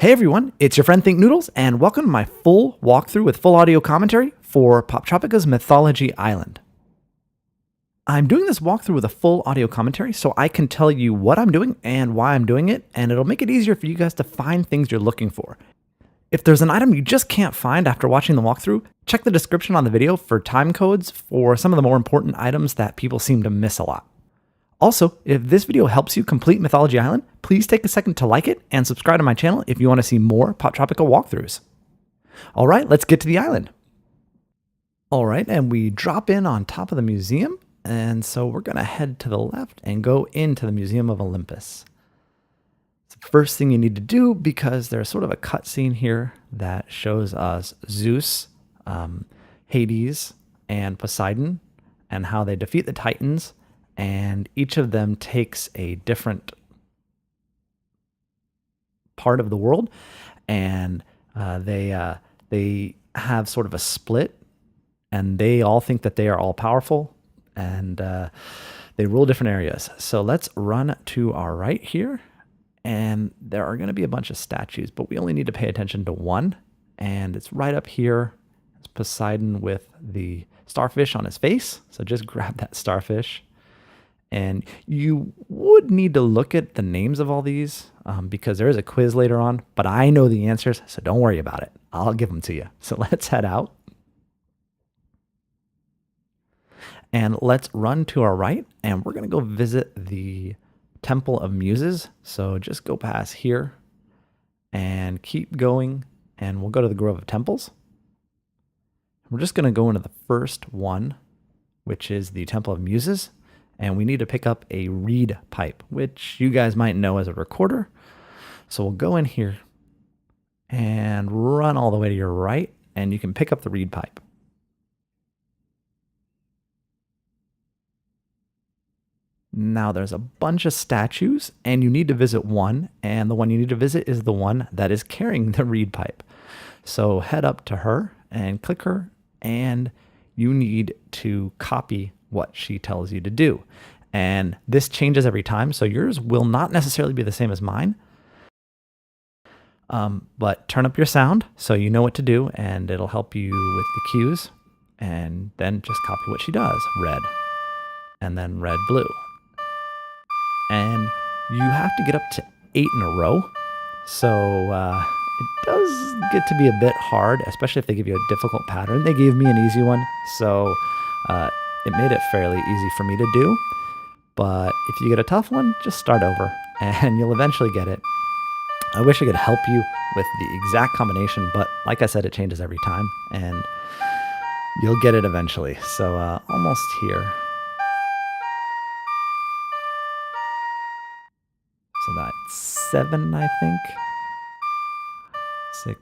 Hey everyone, it's your friend Think Noodles, and welcome to my full walkthrough with full audio commentary for Poptropica's Mythology Island. I'm doing this walkthrough with a full audio commentary so I can tell you what I'm doing and why I'm doing it, and it'll make it easier for you guys to find things you're looking for. If there's an item you just can't find after watching the walkthrough, check the description on the video for time codes for some of the more important items that people seem to miss a lot. Also, if this video helps you complete Mythology Island, please take a second to like it and subscribe to my channel if you want to see more Poptropica walkthroughs. All right, let's get to the island. All right, and we drop in on top of the museum, and so we're going to head to the left and go into the Museum of Olympus. It's the first thing you need to do because there's sort of a cutscene here that shows us Zeus, Hades, and Poseidon, and how they defeat the Titans. And each of them takes a different part of the world, and they have sort of a split, and they all think that they are all powerful, and they rule different areas. So let's run to our right here, and there are going to be a bunch of statues, but we only need to pay attention to one, and it's right up here. It's Poseidon with the starfish on his face, so just grab that starfish. And you would need to look at the names of all these because there is a quiz later on, but I know the answers, so don't worry about it. I'll give them to you. So let's head out. And let's run to our right, and we're going to go visit the Temple of Muses. So just go past here and keep going, and we'll go to the Grove of Temples. We're just going to go into the first one, which is the Temple of Muses. And we need to pick up a reed pipe, which you guys might know as a recorder. So we'll go in here and run all the way to your right, and you can pick up the reed pipe. Now there's a bunch of statues, and you need to visit one, and the one you need to visit is the one that is carrying the reed pipe. So head up to her and click her, and you need to copy what she tells you to do. And this changes every time, so yours will not necessarily be the same as mine. But turn up your sound so you know what to do, and it'll help you with the cues. And then just copy what she does. Red, and then red, blue. And you have to get up to 8 in a row. So it does get to be a bit hard, especially if they give you a difficult pattern. They gave me an easy one, so it made it fairly easy for me to do, but if you get a tough one, just start over, and you'll eventually get it. I wish I could help you with the exact combination, but like I said, it changes every time, and you'll get it eventually. So almost here. So that's 7, I think. 6,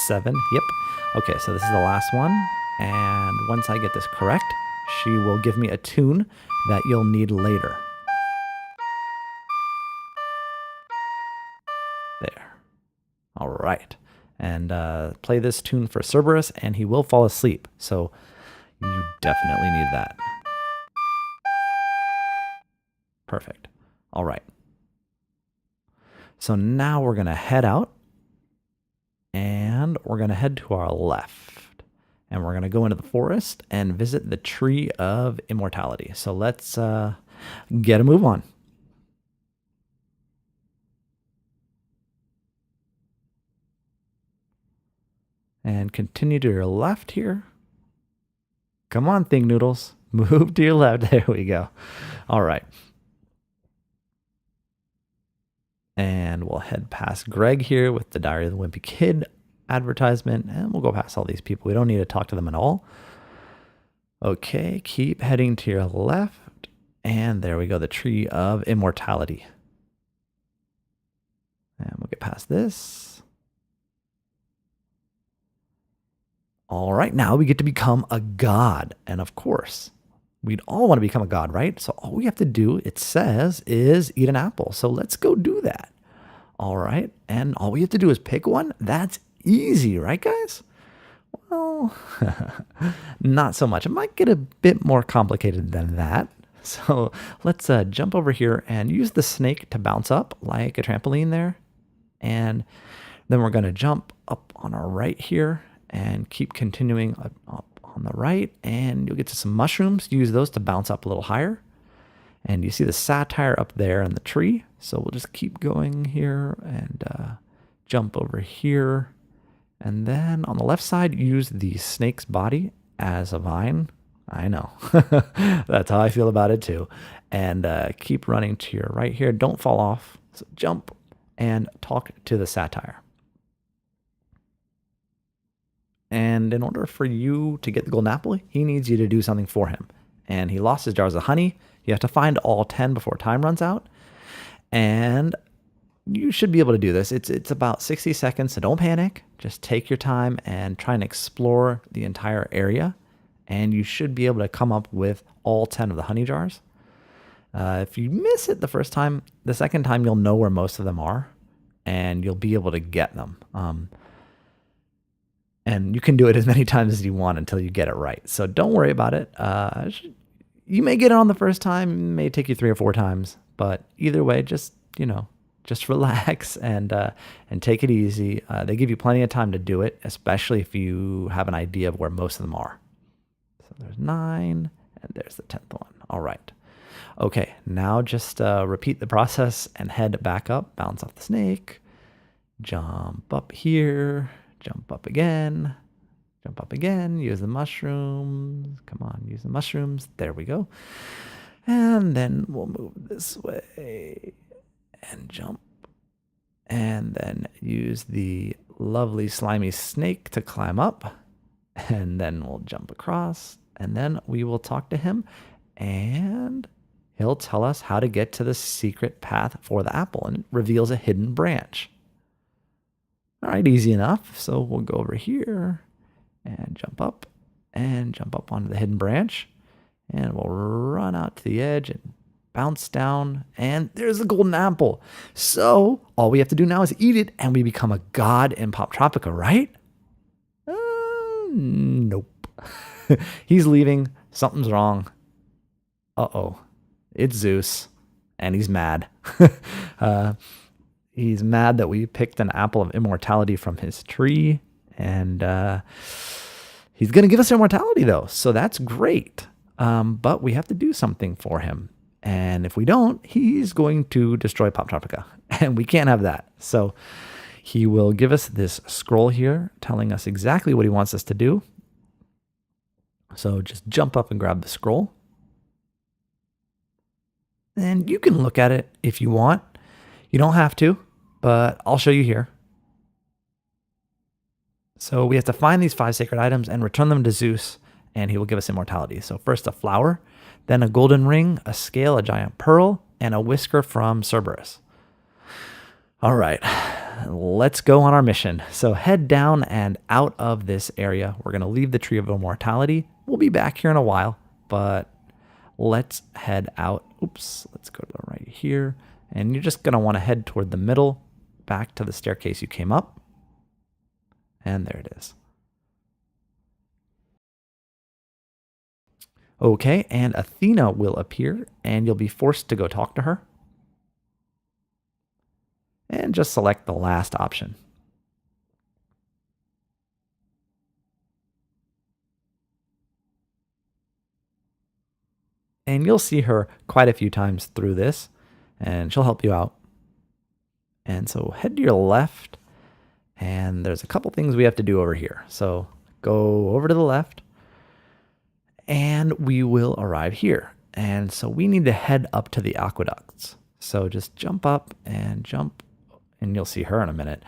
7, yep. Okay, so this is the last one, and once I get this correct, she will give me a tune that you'll need later. There. All right. And play this tune for Cerberus, and he will fall asleep. So you definitely need that. Perfect. All right. So now we're going to head out, and we're going to head to our left. And we're going to go into the forest and visit the Tree of Immortality. So let's get a move on. And continue to your left here. Come on, Think Noodles. Move to your left. There we go. All right. And we'll head past Greg here with the Diary of the Wimpy Kid advertisement, and we'll go past all these people. We don't need to talk to them at all. Okay, keep heading to your left, and there we go, the Tree of Immortality. And we'll get past this. All right, now we get to become a god, and of course, we'd all want to become a god, right? So all we have to do, it says, is eat an apple. So let's go do that. All right, and all we have to do is pick one. That's easy, right, guys? Well, not so much. It might get a bit more complicated than that. So let's jump over here and use the snake to bounce up like a trampoline there. And Then we're going to jump up on our right here and keep continuing up on the right, and you'll get to some mushrooms. Use those to bounce up a little higher. And you see the satire up there in the tree. So we'll just keep going here and jump over here. And then on the left side, use the snake's body as a vine. I know. That's how I feel about it too. And keep running to your right here. Don't fall off. So jump and talk to the satire. And in order for you to get the golden apple, he needs you to do something for him. And he lost his jars of honey. You have to find all 10 before time runs out. And you should be able to do this. It's about 60 seconds, so don't panic. Just take your time and try and explore the entire area. And you should be able to come up with all 10 of the honey jars. If you miss it the first time, the second time you'll know where most of them are. And you'll be able to get them. And you can do it as many times as you want until you get it right. So don't worry about it. You may get it on the first time, it may take you 3 or 4 times, but either way, just relax and take it easy. They give you plenty of time to do it, especially if you have an idea of where most of them are. So there's 9, and there's the 10th one. All right. Okay, now just repeat the process and head back up, bounce off the snake, jump up here, jump up again. Jump up again, use the mushrooms. Come on, use the mushrooms. There we go. And then we'll move this way and jump. And then use the lovely slimy snake to climb up. And then we'll jump across. And then we will talk to him. And he'll tell us how to get to the secret path for the apple. And it reveals a hidden branch. All right, easy enough. So we'll go over here. And jump up onto the hidden branch, and we'll run out to the edge and bounce down, and there's the golden apple. So all we have to do now is eat it, and we become a god in Poptropica, right? Nope. He's leaving. Something's wrong. Uh-oh. It's Zeus, and he's mad. He's mad that we picked an apple of immortality from his tree. And he's going to give us immortality, though. So that's great. But we have to do something for him. And if we don't, he's going to destroy Poptropica. And we can't have that. So he will give us this scroll here telling us exactly what he wants us to do. So just jump up and grab the scroll. And you can look at it if you want. You don't have to, but I'll show you here. So we have to find these 5 sacred items and return them to Zeus, and he will give us immortality. So first a flower, then a golden ring, a scale, a giant pearl, and a whisker from Cerberus. All right, let's go on our mission. So head down and out of this area. We're going to leave the Tree of Immortality. We'll be back here in a while, but let's head out. Oops, let's go to the right here. And you're just going to want to head toward the middle, back to the staircase you came up. And there it is. Okay, and Athena will appear, and you'll be forced to go talk to her. And just select the last option. And you'll see her quite a few times through this, and she'll help you out. And so head to your left. And there's a couple things we have to do over here. So go over to the left and we will arrive here. And so we need to head up to the aqueducts. So just jump up and jump, and you'll see her in a minute.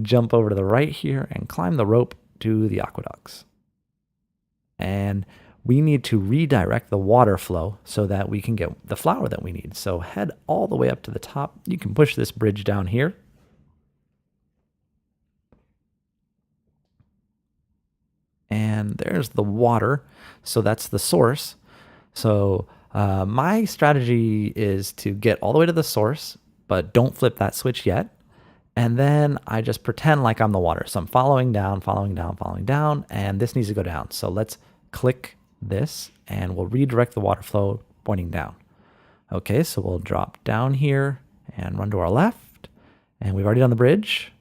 Jump over to the right here and climb the rope to the aqueducts. And we need to redirect the water flow so that we can get the flower that we need. So head all the way up to the top. You can push this bridge down here. And there's the water. So that's the source. So my strategy is to get all the way to the source, but don't flip that switch yet. And then I just pretend like I'm the water. So I'm following down, and this needs to go down. So let's click this and we'll redirect the water flow pointing down. Okay, so we'll drop down here and run to our left. And we've already done the bridge.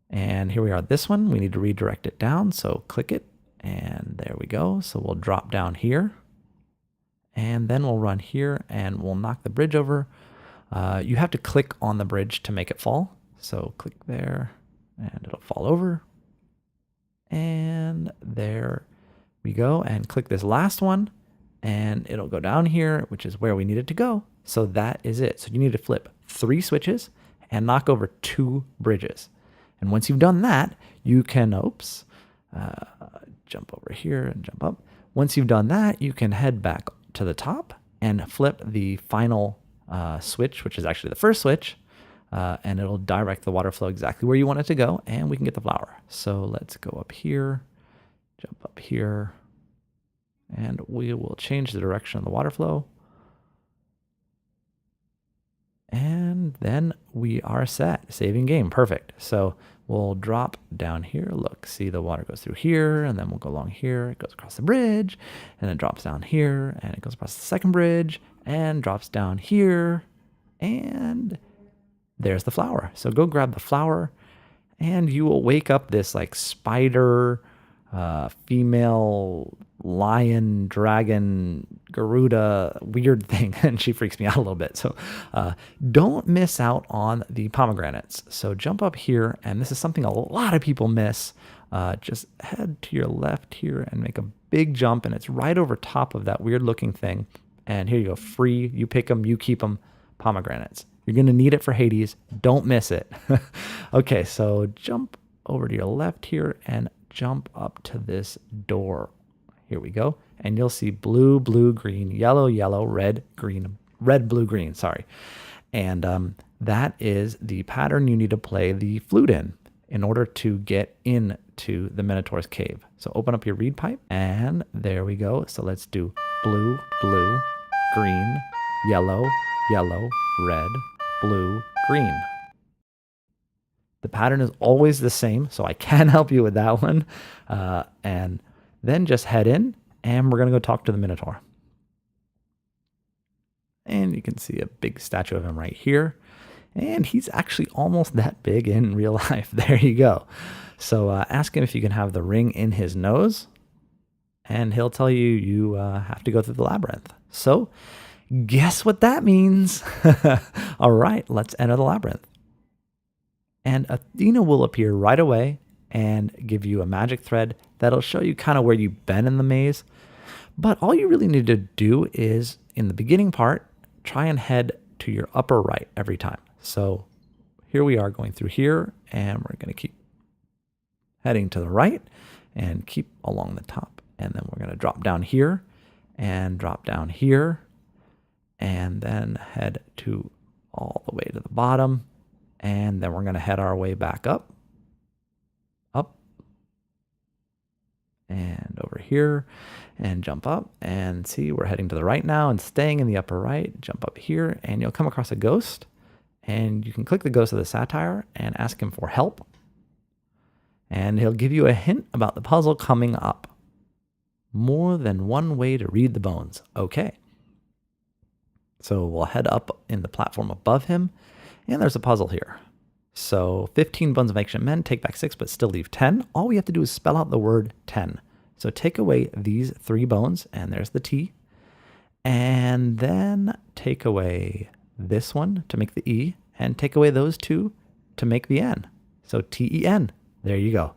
And here we are. This one, we need to redirect it down. So click it and there we go. So we'll drop down here and then we'll run here and we'll knock the bridge over. You have to click on the bridge to make it fall. So click there and it'll fall over. And there we go. And click this last one and it'll go down here, which is where we need it to go. So that is it. So you need to flip 3 switches and knock over 2 bridges. And once you've done that, you can, jump over here and jump up. Once you've done that, you can head back to the top and flip the final switch, which is actually the first switch, and it'll direct the water flow exactly where you want it to go, and we can get the flower. So let's go up here, jump up here, and we will change the direction of the water flow. And then we are set. Saving game. Perfect. So we'll drop down here. Look, see the water goes through here, and then we'll go along here. It goes across the bridge, and then drops down here, and it goes across the second bridge, and drops down here, and there's the flower. So go grab the flower, and you will wake up this like spider, female lion, dragon, Garuda, weird thing, and she freaks me out a little bit. So don't miss out on the pomegranates. So jump up here, and this is something a lot of people miss. Just head to your left here and make a big jump, and it's right over top of that weird looking thing. And here you go, free, you pick them, you keep them, pomegranates. You're gonna need it for Hades, don't miss it. Okay, so jump over to your left here and jump up to this door. Here we go. And you'll see blue, blue, green, yellow, yellow, red, green, red, blue, green, sorry. And that is the pattern you need to play the flute in order to get into the Minotaur's cave. So open up your reed pipe and there we go. So let's do blue, blue, green, yellow, yellow, red, blue, green. The pattern is always the same, so I can help you with that one. And then just head in, and we're going to go talk to the Minotaur. And you can see a big statue of him right here. And he's actually almost that big in real life. There you go. So ask him if you can have the ring in his nose, and he'll tell you you have to go through the labyrinth. So guess what that means? All right, let's enter the labyrinth. And Athena will appear right away and give you a magic thread that'll show you kind of where you've been in the maze. But all you really need to do is, in the beginning part, try and head to your upper right every time. So here we are going through here, and we're going to keep heading to the right and keep along the top. And then we're going to drop down here and drop down here and then head to all the way to the bottom. And then we're going to head our way back up, and over here, and jump up, and see, we're heading to the right now and staying in the upper right. Jump up here, and you'll come across a ghost, and you can click the ghost of the satyr and ask him for help, and he'll give you a hint about the puzzle coming up. More than one way to read the bones. Okay. So we'll head up in the platform above him, and there's a puzzle here. So 15 bones of ancient men, take back 6, but still leave 10. All we have to do is spell out the word 10. So take away these 3 bones, and there's the T. And then take away this one to make the E, and take away those 2 to make the N. So T-E-N. There you go.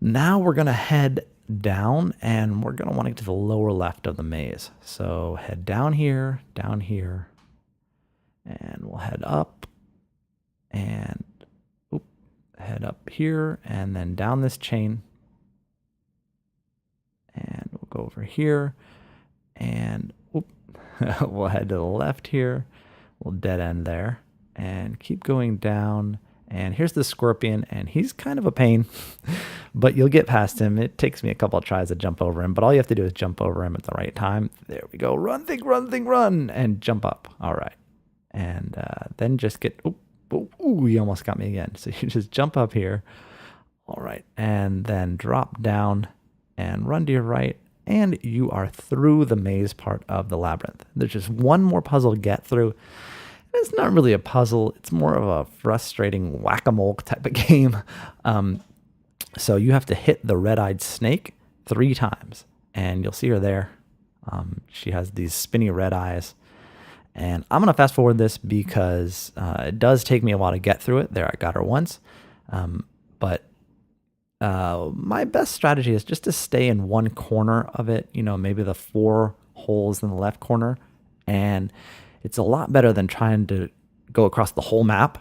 Now we're going to head down, and we're going to want to get to the lower left of the maze. So head down here, and we'll head up, and head up here, and then down this chain, and we'll go over here, and we'll head to the left here. We'll dead end there, and keep going down. And here's the scorpion, and he's kind of a pain, but you'll get past him. It takes me a couple of tries to jump over him, but all you have to do is jump over him at the right time. There we go. Run, think, run, think, run, and jump up. All right. And then just get, ooh, you almost got me again. So you just jump up here. All right. And then drop down and run to your right. And you are through the maze part of the labyrinth. There's just one more puzzle to get through. It's not really a puzzle. It's more of a frustrating whack-a-mole type of game. So you have to hit the red-eyed snake 3 times, and you'll see her there. She has these spinny red eyes. And I'm going to fast forward this because it does take me a while to get through it. There, I got her once. But my best strategy is just to stay in one corner of it, maybe the 4 holes in the left corner. And it's a lot better than trying to go across the whole map.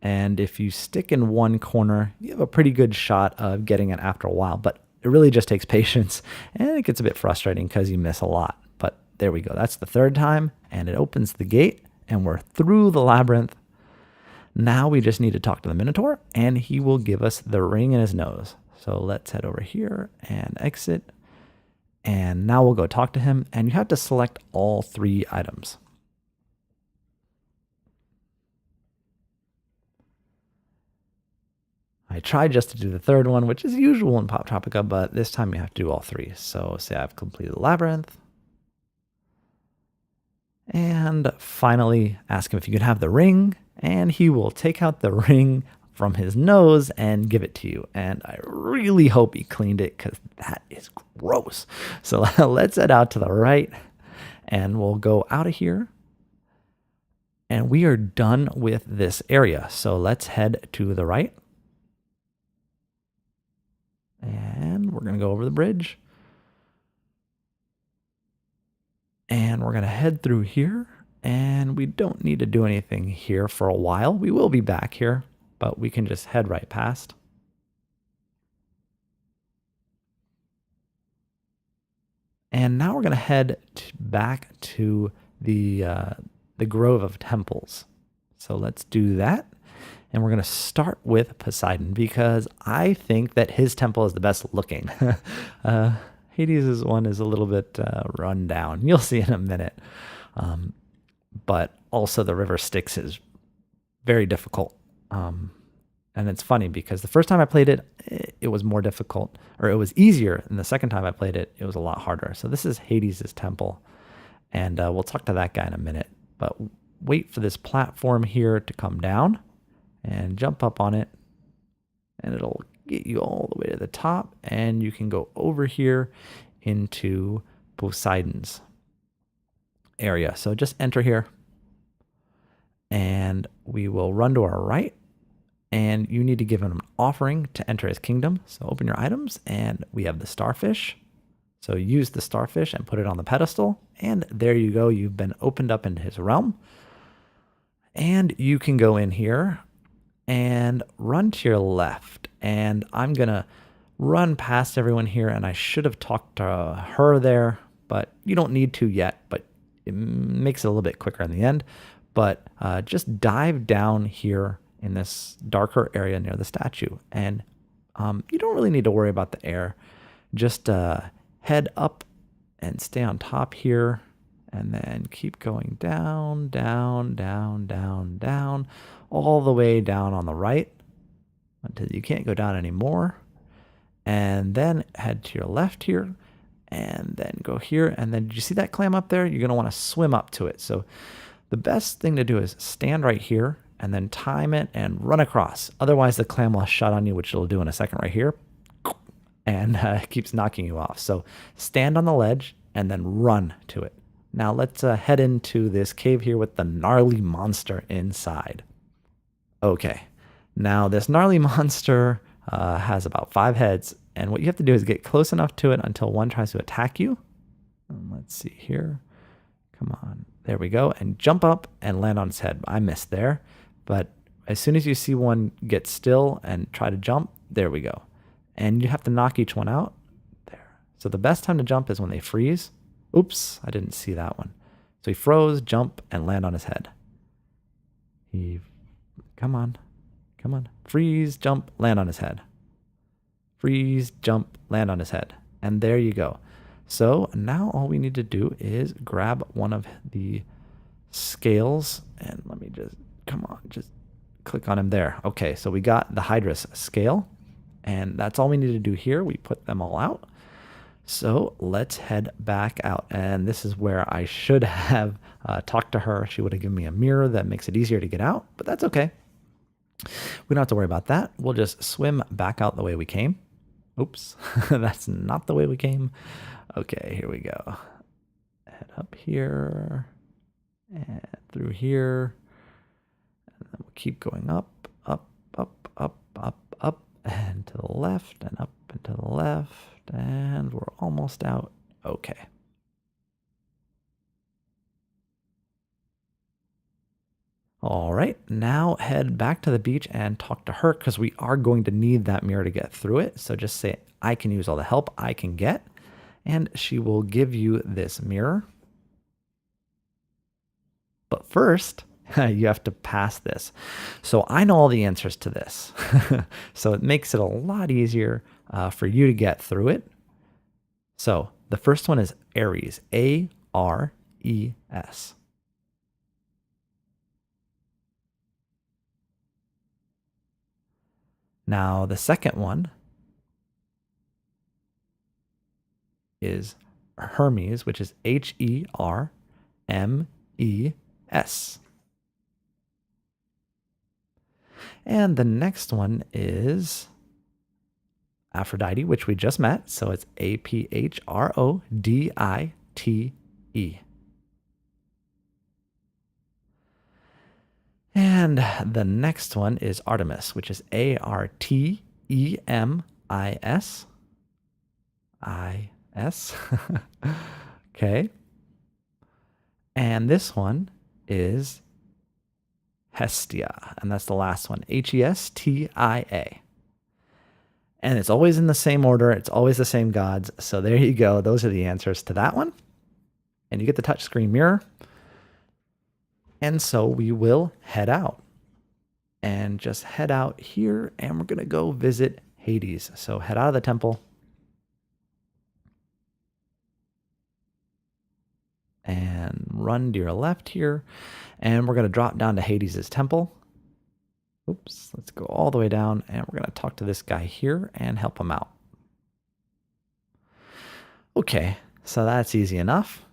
And if you stick in one corner, you have a pretty good shot of getting it after a while. But it really just takes patience. And it gets a bit frustrating because you miss a lot. But there we go. That's the 3rd time. And it opens the gate. And we're through the labyrinth. Now we just need to talk to the Minotaur. And he will give us the ring in his nose. So let's head over here and exit. And now we'll go talk to him. And you have to select all 3 items. I tried just to do the 3rd one, which is usual in Poptropica, but this time you have to do all 3. So say I've completed the labyrinth. And finally ask him if you can have the ring, and he will take out the ring from his nose and give it to you. And I really hope he cleaned it because that is gross. So let's head out to the right, and we'll go out of here. And we are done with this area. So let's head to the right. And we're going to go over the bridge. And we're going to head through here. And we don't need to do anything here for a while. We will be back here, but we can just head right past. And now we're going to head back to the Grove of Temples. So let's do that. And we're going to start with Poseidon because I think that his temple is the best looking. Hades' one is a little bit run down. You'll see in a minute. But also the river Styx is very difficult. And it's funny because the first time I played it, it was more difficult, or it was easier. And the second time I played it, it was a lot harder. So this is Hades' temple. And we'll talk to that guy in a minute. But wait for this platform here to come down. And jump up on it, and it'll get you all the way to the top, and you can go over here into Poseidon's area. So just enter here, and we will run to our right, and you need to give him an offering to enter his kingdom. So open your items, and we have the starfish. So use the starfish and put it on the pedestal, and there you go. You've been opened up into his realm, and you can go in here and run to your left. And I'm going to run past everyone here. And I should have talked to her there, but you don't need to yet. But it makes it a little bit quicker in the end. But just dive down here in this darker area near the statue. And you don't really need to worry about the air. Just head up and stay on top here. And then keep going down, down, down, down, down, all the way down on the right until you can't go down anymore. And then head to your left here and then go here. And then did you see that clam up there? You're going to want to swim up to it. So the best thing to do is stand right here and then time it and run across. Otherwise the clam will shut on you, which it'll do in a second right here. And it keeps knocking you off. So stand on the ledge and then run to it. Now let's head into this cave here with the gnarly monster inside. Okay, now this gnarly monster has about 5 heads, and what you have to do is get close enough to it until one tries to attack you. Let's see here. Come on, there we go, and jump up and land on its head. I missed there, but as soon as you see one get still and try to jump, there we go. And you have to knock each one out. There. So the best time to jump is when they freeze. Oops, I didn't see that one. So he froze, jump, and land on his head. Come on. Freeze, jump, land on his head. Freeze, jump, land on his head. And there you go. So now all we need to do is grab one of the scales. And let me just click on him there. Okay, so we got the Hydra's scale. And that's all we need to do here. We put them all out. So let's head back out. And this is where I should have talked to her. She would have given me a mirror that makes it easier to get out, but that's okay. We don't have to worry about that. We'll just swim back out the way we came. Oops, that's not the way we came. Okay, here we go. Head up here and through here. And then we'll keep going up, up, up, up, up, up, and to the left, and up and to the left, and we're almost out. Okay. All right, now head back to the beach and talk to her because we are going to need that mirror to get through it. So just say, I can use all the help I can get, and she will give you this mirror. But first, you have to pass this. So I know all the answers to this. So it makes it a lot easier for you to get through it. So the first one is Aries, A-R-E-S. Now the second one is Hermes, which is H-E-R-M-E-S. And the next one is Aphrodite, which we just met. So it's A-P-H-R-O-D-I-T-E. And the next one is Artemis, which is A-R-T-E-M-I-S. I-S. Okay. And this one is Hestia, and that's the last one, H-E-S-T-I-A. And it's always in the same order. It's always the same gods. So there you go. Those are the answers to that one. And you get the touchscreen mirror. And so we will head out. And just head out here, and we're going to go visit Hades. So head out of the temple. And run to your left here. And we're going to drop down to Hades' temple. Oops, let's go all the way down, and we're going to talk to this guy here and help him out. Okay, so that's easy enough.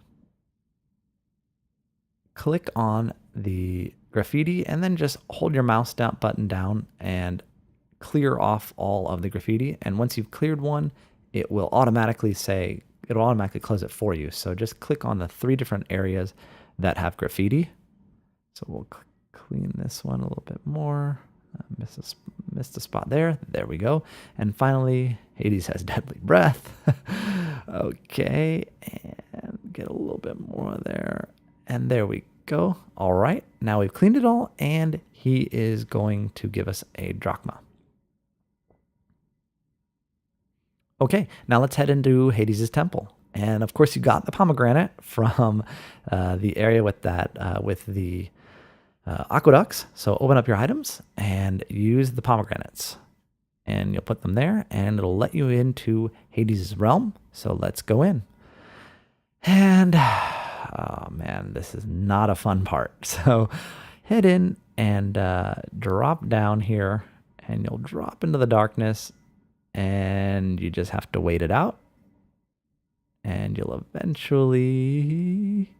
Click on the graffiti and then just hold your mouse button down and clear off all of the graffiti. And once you've cleared one, it'll automatically close it for you. So just click on the 3 different areas that have graffiti. So we'll clean this one a little bit more. Missed a spot there. There we go. And finally, Hades has deadly breath. Okay, and get a little bit more there. And there we go. All right, now we've cleaned it all, and he is going to give us a drachma. Okay, now let's head into Hades' temple. And of course, you got the pomegranate from the area with the aqueducts. So open up your items and use the pomegranates. And you'll put them there, and it'll let you into Hades' realm. So let's go in. And, oh man, this is not a fun part. So head in and drop down here, and you'll drop into the darkness, and you just have to wait it out. And you'll eventually...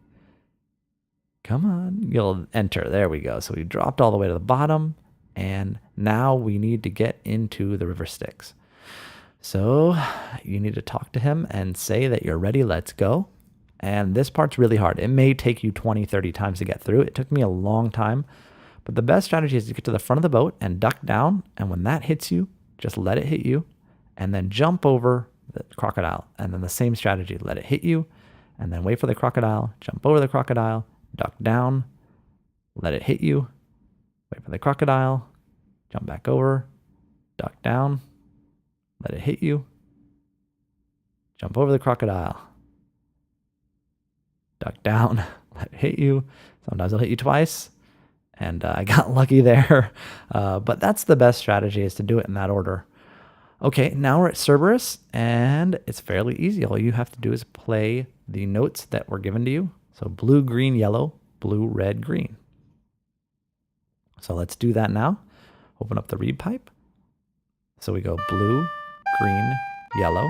Come on, you'll enter. There we go. So we dropped all the way to the bottom, and now we need to get into the river Styx. So you need to talk to him and say that you're ready. Let's go. And this part's really hard. It may take you 20, 30 times to get through. It took me a long time, but the best strategy is to get to the front of the boat and duck down. And when that hits you, just let it hit you, and then jump over the crocodile. And then the same strategy, let it hit you, and then wait for the crocodile, jump over the crocodile, duck down, let it hit you, wait for the crocodile, jump back over, duck down, let it hit you, jump over the crocodile, duck down, let it hit you. Sometimes it'll hit you twice, and I got lucky there. But that's the best strategy, is to do it in that order. Okay, now we're at Cerberus, and it's fairly easy. All you have to do is play the notes that were given to you. So blue, green, yellow, blue, red, green. So let's do that now. Open up the reed pipe. So we go blue, green, yellow,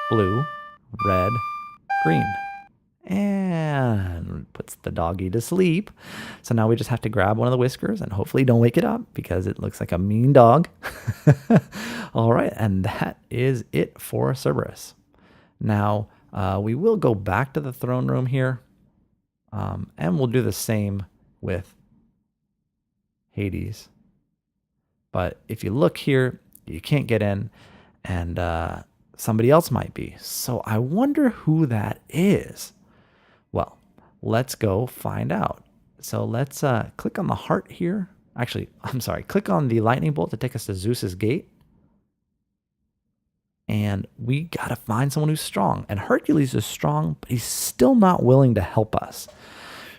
blue, red, green. And puts the doggy to sleep. So now we just have to grab one of the whiskers and hopefully don't wake it up because it looks like a mean dog. All right, and that is it for Cerberus. Now we will go back to the throne room here, and we'll do the same with Hades. But if you look here, you can't get in, and somebody else might be. So I wonder who that is. Well, let's go find out. So let's click on the heart here. Actually, I'm sorry. Click on the lightning bolt to take us to Zeus's gate. And we got to find someone who's strong. And Hercules is strong, but he's still not willing to help us.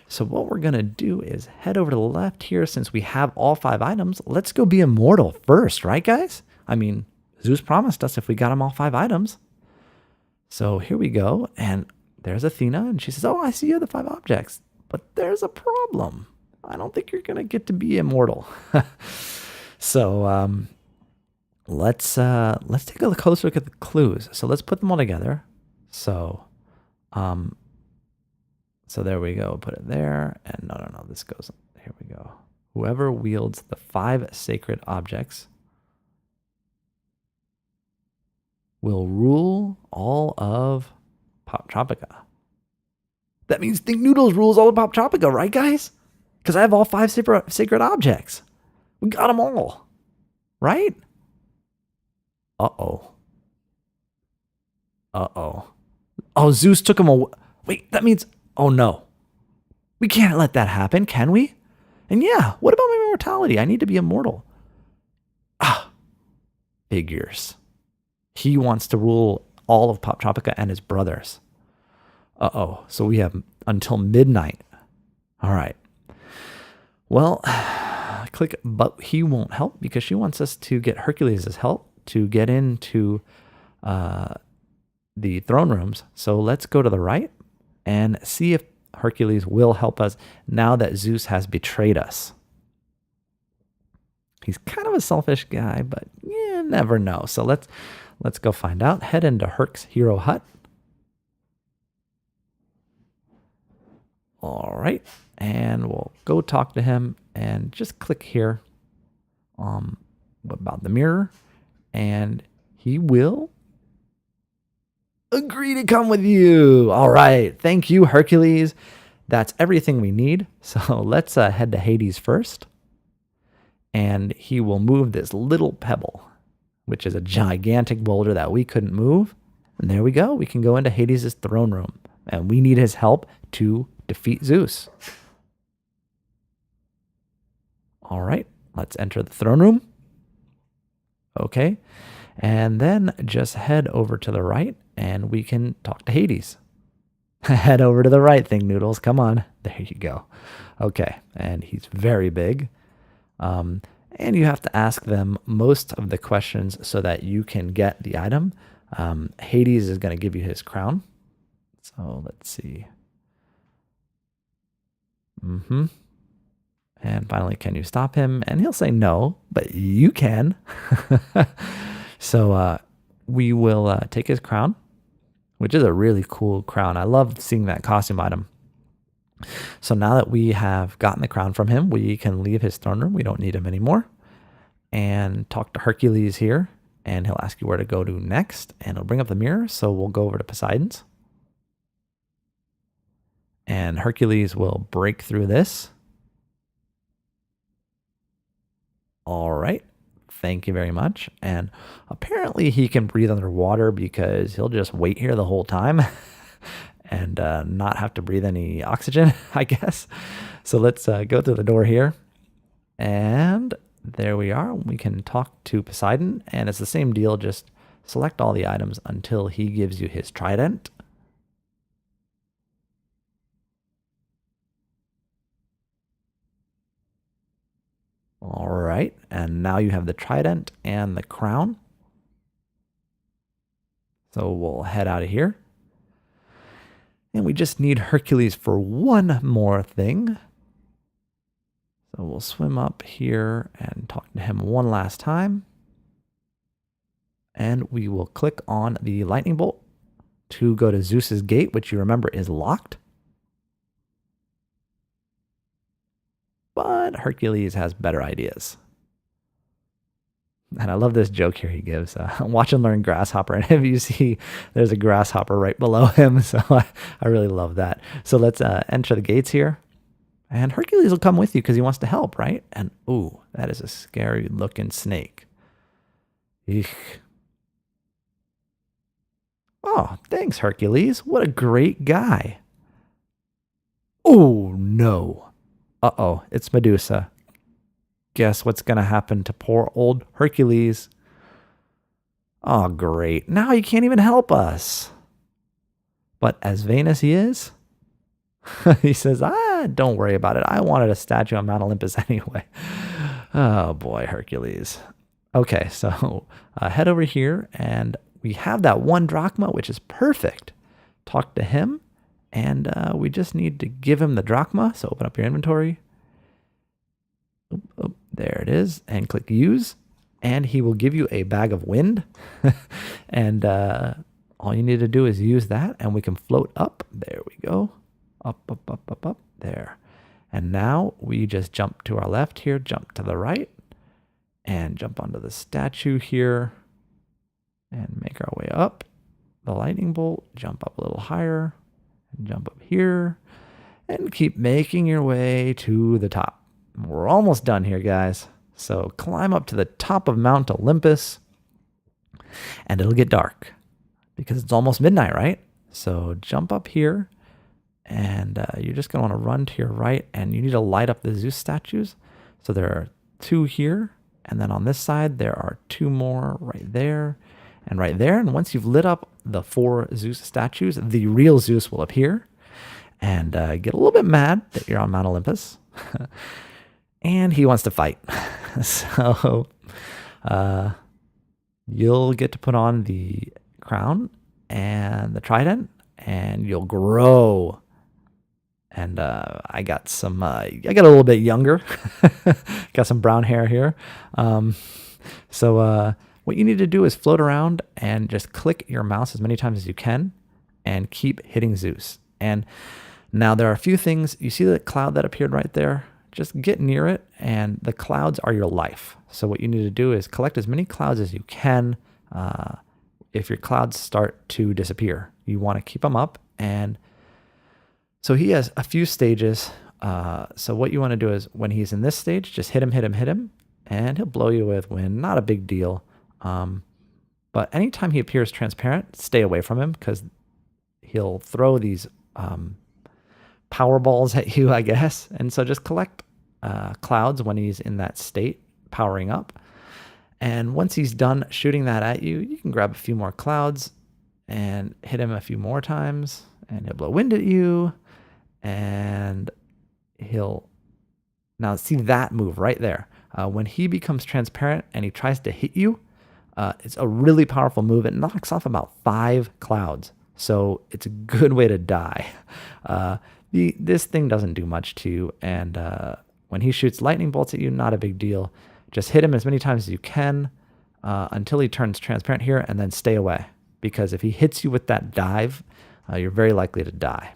So what we're going to do is head over to the left here. Since we have all 5 items, let's go be immortal first, right, guys? I mean, Zeus promised us if we got him all 5 items. So here we go. And there's Athena, and she says, oh, I see you have the 5 objects, but there's a problem. I don't think you're going to get to be immortal. So let's take a closer look at the clues. So let's put them all together. So there we go. Put it there. And no, this goes, here we go. Whoever wields the 5 sacred objects will rule all of Poptropica. That means Think Noodles rules all of Poptropica, right, guys? Because I have all 5 sacred objects. We got them all, right? Uh-oh. Oh, Zeus took them away. Wait, that means... Oh, no. We can't let that happen, can we? And yeah, what about my immortality? I need to be immortal. Figures. He wants to rule all of Poptropica and his brothers. Uh-oh. So we have until midnight. All right. Well, click, but he won't help because she wants us to get Hercules' help to get into the throne rooms. So let's go to the right and see if Hercules will help us now that Zeus has betrayed us. He's kind of a selfish guy, but you never know. So let's go find out. Head into Herc's hero hut. All right, and we'll go talk to him and just click here about the mirror, and he will agree to come with you. All right, thank you, Hercules. That's everything we need. So let's head to Hades first, and he will move this little pebble, which is a gigantic boulder that we couldn't move. And there we go. We can go into Hades' throne room, and we need his help to defeat Zeus. All right, let's enter the throne room. Okay, and then just head over to the right, and we can talk to Hades. Head over to the right, Think Noodles. Come on. There you go. Okay, and he's very big. And you have to ask them most of the questions so that you can get the item. Hades is going to give you his crown. So let's see. And finally, can you stop him? And he'll say no, but you can. So we will take his crown, which is a really cool crown. I love seeing that costume item. So now that we have gotten the crown from him, we can leave his throne room. We don't need him anymore. And talk to Hercules here, and he'll ask you where to go to next, and he'll bring up the mirror. So we'll go over to Poseidon's. And Hercules will break through this. All right. Thank you very much. And apparently he can breathe underwater because he'll just wait here the whole time and not have to breathe any oxygen, I guess. So let's go through the door here. And there we are. We can talk to Poseidon. And it's the same deal. Just select all the items until he gives you his trident. All right, and now you have the trident and the crown. So we'll head out of here. And we just need Hercules for one more thing. So we'll swim up here and talk to him one last time. And we will click on the lightning bolt to go to Zeus's gate, which you remember is locked. But Hercules has better ideas. And I love this joke here he gives. Watch and learn grasshopper. And if you see there's a grasshopper right below him. So I really love that. So let's enter the gates here. And Hercules will come with you because he wants to help, right? And ooh, that is a scary looking snake. Eek. Oh, thanks, Hercules. What a great guy. Oh, no. Uh-oh, it's Medusa. Guess what's going to happen to poor old Hercules? Oh, great. Now he can't even help us. But as vain as he is, he says, don't worry about it. I wanted a statue on Mount Olympus anyway. Oh, boy, Hercules. Okay, so head over here, and we have that 1 drachma, which is perfect. Talk to him, and we just need to give him the drachma. So open up your inventory. Oh, there it is, and click use, and he will give you a bag of wind. And all you need to do is use that, and we can float up. There we go. Up, up, up, up, up. There. And now we just jump to our left here, jump to the right, and jump onto the statue here, and make our way up the lightning bolt, jump up a little higher, and jump up here, and keep making your way to the top. We're almost done here, guys. So climb up to the top of Mount Olympus, and it'll get dark because it's almost midnight, right? So jump up here, and you're just going to want to run to your right, and you need to light up the Zeus statues. So there are 2 here, and then on this side, there are 2 more right there and right there. And once you've lit up the 4 Zeus statues, the real Zeus will appear and get a little bit mad that you're on Mount Olympus. And he wants to fight. So you'll get to put on the crown and the trident, and you'll grow. And I got a little bit younger. Got some brown hair here. So what you need to do is float around and just click your mouse as many times as you can and keep hitting Zeus. And now there are a few things. You see the cloud that appeared right there? Just get near it, and the clouds are your life. So what you need to do is collect as many clouds as you can. If your clouds start to disappear, you want to keep them up. And so he has a few stages. So what you want to do is when he's in this stage, just hit him, and he'll blow you with wind. Not a big deal. But anytime he appears transparent, stay away from him because he'll throw these power balls at you, I guess. And so just collect clouds when he's in that state, powering up. And once he's done shooting that at you, you can grab a few more clouds and hit him a few more times, and he'll blow wind at you. And he'll now see that move right there. When he becomes transparent and he tries to hit you, it's a really powerful move. It knocks off about 5 clouds. So it's a good way to die. This thing doesn't do much to you, and when he shoots lightning bolts at you, not a big deal. Just hit him as many times as you can until he turns transparent here, and then stay away. Because if he hits you with that dive, you're very likely to die.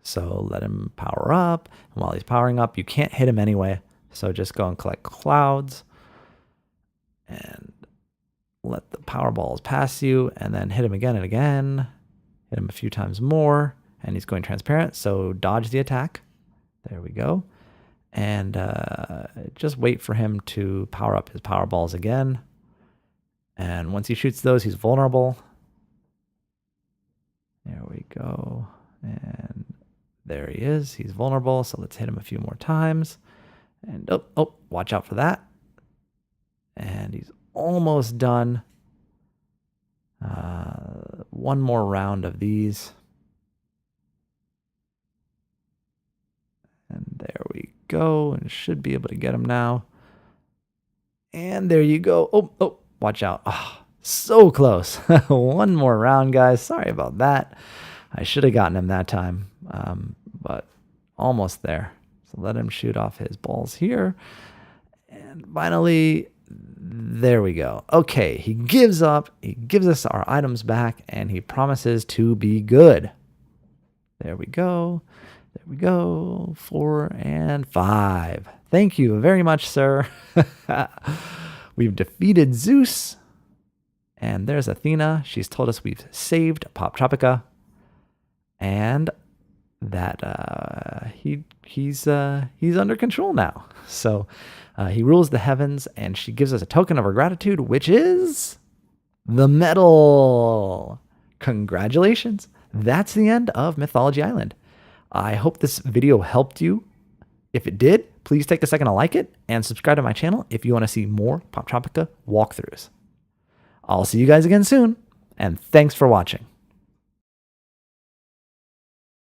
So let him power up, and while he's powering up, you can't hit him anyway. So just go and collect clouds, and let the power balls pass you, and then hit him again and again. Hit him a few times more. And he's going transparent, so dodge the attack. There we go. And just wait for him to power up his power balls again. And once he shoots those, he's vulnerable. There we go. And there he is. He's vulnerable, so let's hit him a few more times. And oh, watch out for that. And he's almost done. One more round of these. And there we go, and should be able to get him now. And there you go. Oh, watch out. Oh, so close. One more round, guys. Sorry about that. I should have gotten him that time, but almost there. So let him shoot off his balls here. And finally, There we go. Okay, he gives up. He gives us our items back, and he promises to be good. There we go. There we go. 4 and 5. Thank you very much, sir. We've defeated Zeus. And there's Athena. She's told us we've saved Poptropica. And that he's under control now. So he rules the heavens, and she gives us a token of her gratitude, which is the medal. Congratulations. That's the end of Mythology Island. I hope this video helped you. If it did, please take a second to like it and subscribe to my channel if you want to see more Poptropica walkthroughs. I'll see you guys again soon, and thanks for watching.